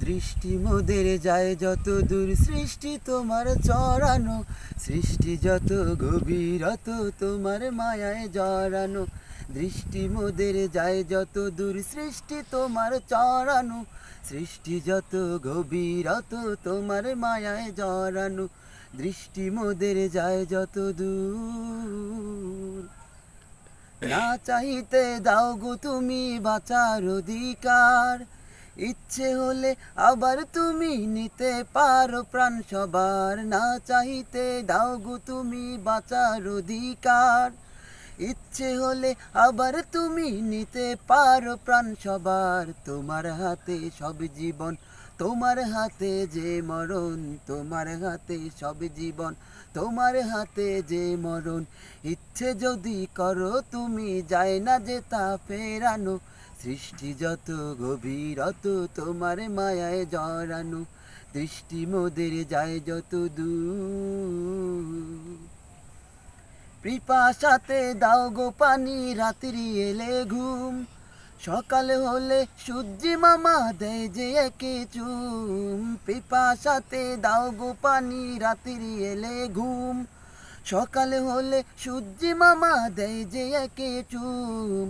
দৃষ্টি মোদের যায় যত দূর, সৃষ্টি তোমার চড়ানো, সৃষ্টি যত গভীরত তোমার মায়ায় জড়ানো। দৃষ্টি মোদের যায় যত দূর, সৃষ্টি তোমার চড়ানো, সৃষ্টি যত গভীরত তোমার মায়ায় জড়ানো। দৃষ্টি মোদের যায় যত দূর, না চাইতে দাও গো তুমি বাঁচার অধিকার। ইচ্ছে হলে আবার তুমি নিতে পারো প্রাণ সবার, না চাইতে দাও গো তুমি বাঁচার অধিকার। ইচ্ছে হলে আবার তুমি নিতে পারো প্রাণ সবার। তোমার হাতে সব জীবন, তোমার হাতে যে মরণ, তোমার হাতে সব জীবন, তোমার হাতে যে মরণ। ইচ্ছে যদি করো তুমি, যায় না যে তা ফেরানো। সৃষ্টি যত গভীরত তোমার মায়ায় জড়ানো। দৃষ্টি মোদের যায় যত দূর, পিপাসাতে দাও গো পানি, রাত্রি এলে ঘুম। সকাল হলে সূর্যি মামা দেয় যে একে চুম। পিপাসাতে দাও গো পানি, রাত্রি এলে ঘুম। সকাল হলে সূর্যি মামা দেয় যে একে চুম।